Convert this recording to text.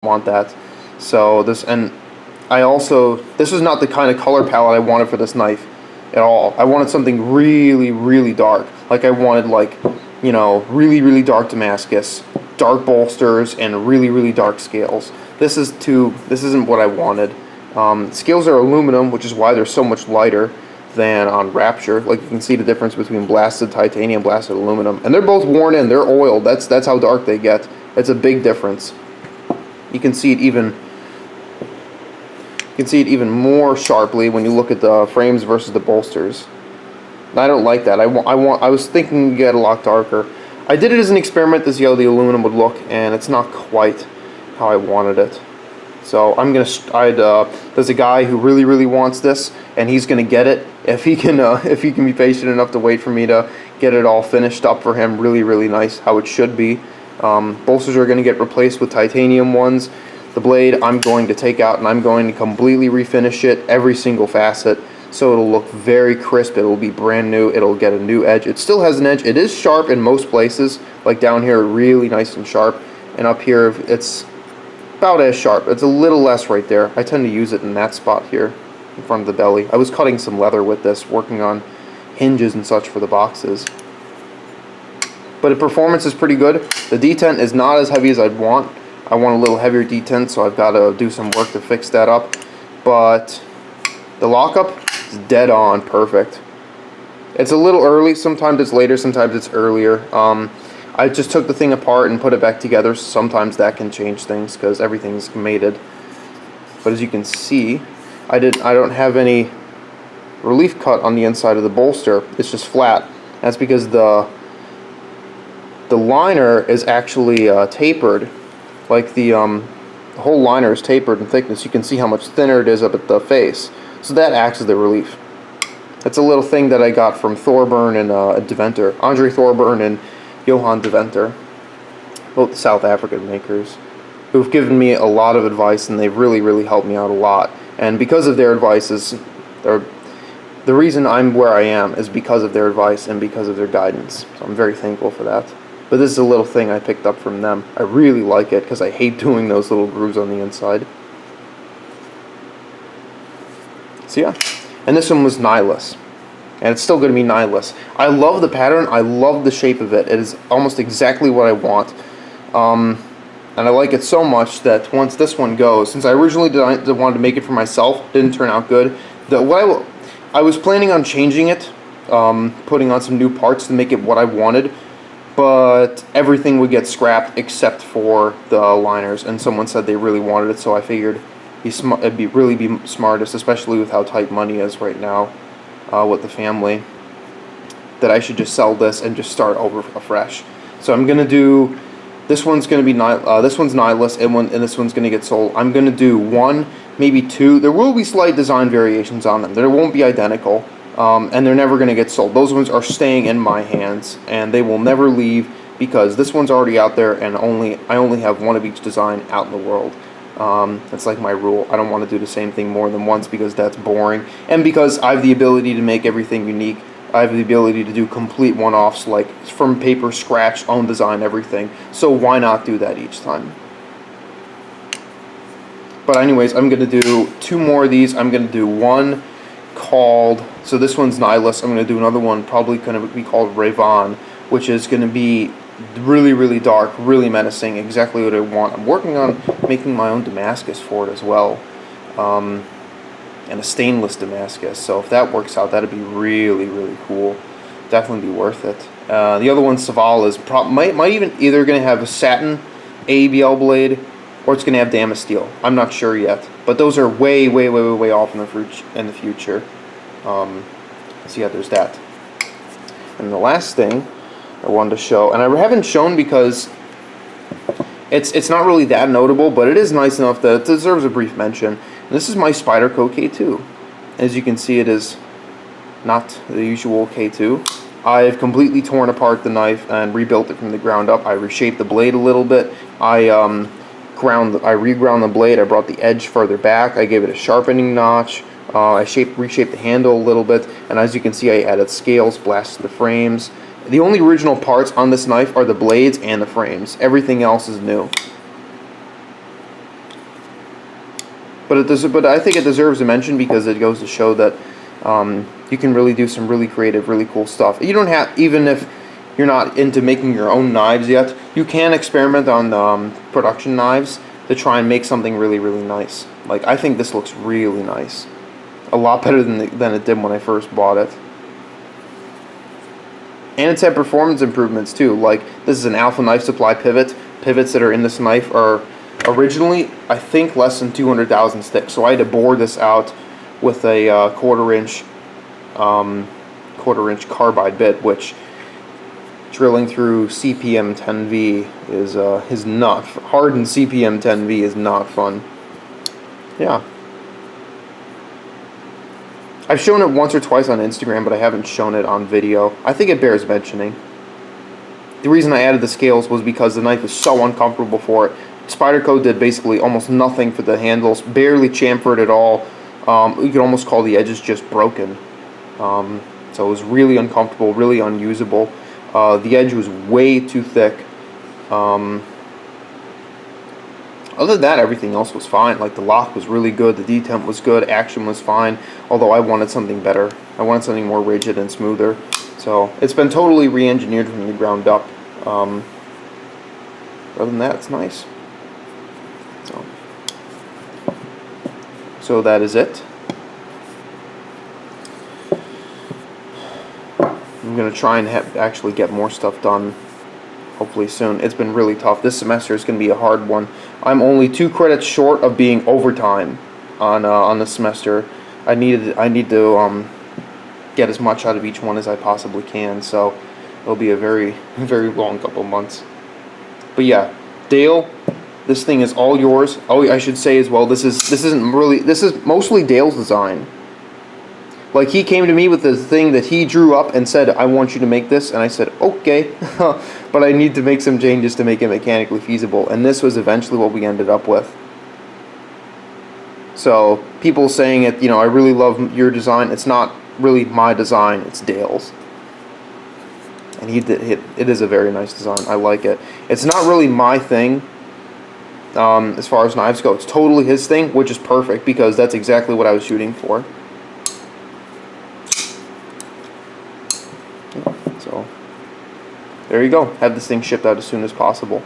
want that. So this, and this is not the kind of color palette I wanted for this knife at all. I wanted something really, really dark. Like I wanted really, really dark Damascus, dark bolsters, and really, really dark scales. This isn't what I wanted. Scales are aluminum, which is why they're so much lighter than on Rapture. Like you can see the difference between blasted titanium, blasted aluminum, and they're both worn in. They're oiled. That's how dark they get. It's a big difference. You can see it even more sharply when you look at the frames versus the bolsters. I don't like that. I was thinking to get a lot darker. I did it as an experiment to see how the aluminum would look, and it's not quite how I wanted it. So there's a guy who really, really wants this, and he's gonna get it if he can be patient enough to wait for me to get it all finished up for him. Really, really nice, how it should be. Bolsters are gonna get replaced with titanium ones. The blade I'm going to take out, and I'm going to completely refinish it, every single facet, so it'll look very crisp. It'll be brand new. It'll get a new edge. It still has an edge. It is sharp in most places, like down here, really nice and sharp, and up here it's about as sharp. It's a little less right there. I tend to use it in that spot here in front of the belly. I was cutting some leather with this, working on hinges and such for the boxes. But the performance is pretty good. The detent is not as heavy as I'd want. I want a little heavier detent, so I've got to do some work to fix that up. But the lockup is dead on perfect. It's a little early. Sometimes it's later, sometimes it's earlier. I just took the thing apart and put it back together. Sometimes that can change things because everything's mated. But as you can see, I don't have any relief cut on the inside of the bolster. It's just flat. That's because the liner is actually tapered. Like the whole liner is tapered in thickness. You can see how much thinner it is up at the face. So that acts as the relief. It's a little thing that I got from Thorburn and Deventer, Andre Thorburn and Johan Deventer, both South African makers, who've given me a lot of advice, and they've really, really helped me out a lot. And because of their advice, the reason I'm where I am is because of their advice and because of their guidance. So I'm very thankful for that. But this is a little thing I picked up from them. I really like it because I hate doing those little grooves on the inside. So yeah, and this one was Nihilus. And it's still going to be Nihilus. I love the pattern. I love the shape of it. It is almost exactly what I want. And I like it so much that once this one goes, since I originally wanted to make it for myself, didn't turn out good. I was planning on changing it, putting on some new parts to make it what I wanted, but everything would get scrapped except for the liners, and someone said they really wanted it, so I figured it'd really be smartest, especially with how tight money is right now with the family, that I should just sell this and just start over afresh. So I'm gonna do this one's gonna be this one's Nihilus, and this one's gonna get sold. I'm gonna do one, maybe two. There will be slight design variations on them. They won't be identical, and they're never gonna get sold. Those ones are staying in my hands, and they will never leave because this one's already out there, and I only have one of each design out in the world. That's like my rule. I don't want to do the same thing more than once because that's boring, and because I have the ability to make everything unique. I have the ability to do complete one-offs, like from paper, scratch, own design, everything. So why not do that each time? But anyways, I'm going to do two more of these. I'm going to do one called, so this one's Nihilus. I'm going to do another one, probably going to be called Raven, which is going to be really, really dark, really menacing, exactly what I want. I'm working on making my own Damascus for it as well, and a stainless Damascus. So if that works out, that'd be really, really cool. Definitely be worth it. The other one, Saval, is might even either going to have a satin ABL blade, or it's going to have Damasteel. I'm not sure yet, but those are way, way, way, way, way off in the future. So yeah, there's that. And the last thing I wanted to show, and I haven't shown because it's not really that notable, but it is nice enough that it deserves a brief mention. And this is my Spyderco K2. As you can see, it is not the usual K2. I've completely torn apart the knife and rebuilt it from the ground up. I reshaped the blade a little bit. I reground the blade. I brought the edge further back. I gave it a sharpening notch. I reshaped the handle a little bit, and as you can see, I added scales, blasted the frames. The only original parts on this knife are the blades and the frames. Everything else is new. But I think it deserves a mention because it goes to show that you can really do some really creative, really cool stuff. You don't have, even if you're not into making your own knives yet, you can experiment on production knives to try and make something really, really nice. Like, I think this looks really nice. A lot better than it did when I first bought it. And it's had performance improvements too. Like, this is an Alpha knife supply pivot. Pivots that are in this knife are originally, I think, less than 200,000 sticks. So I had to bore this out with a quarter-inch carbide bit, which drilling through CPM 10V is not hardened. CPM 10V is not fun. Yeah. I've shown it once or twice on Instagram, but I haven't shown it on video. I think it bears mentioning. The reason I added the scales was because the knife was so uncomfortable for it. Spyderco did basically almost nothing for the handles, barely chamfered at all. You could almost call the edges just broken. So it was really uncomfortable, really unusable. The edge was way too thick. Other than that, everything else was fine. Like, the lock was really good, the detemp was good, action was fine, although I wanted something better. I wanted something more rigid and smoother. So it's been totally re-engineered from the ground up. Other than that, it's nice. So that is it. I'm going to try and actually get more stuff done, hopefully soon. It's been really tough. This semester is going to be a hard one. I'm only 2 credits short of being overtime on the semester. I need to get as much out of each one as I possibly can. So it'll be a very, very long couple months. But yeah, Dale, this thing is all yours. Oh, I should say as well, this is mostly Dale's design. Like, he came to me with the thing that he drew up and said, I want you to make this, and I said, okay, but I need to make some changes to make it mechanically feasible, and this was eventually what we ended up with. So, people saying it, I really love your design, it's not really my design, it's Dale's. And it is a very nice design, I like it. It's not really my thing, as far as knives go. It's totally his thing, which is perfect, because that's exactly what I was shooting for. So, there you go. Have this thing shipped out as soon as possible.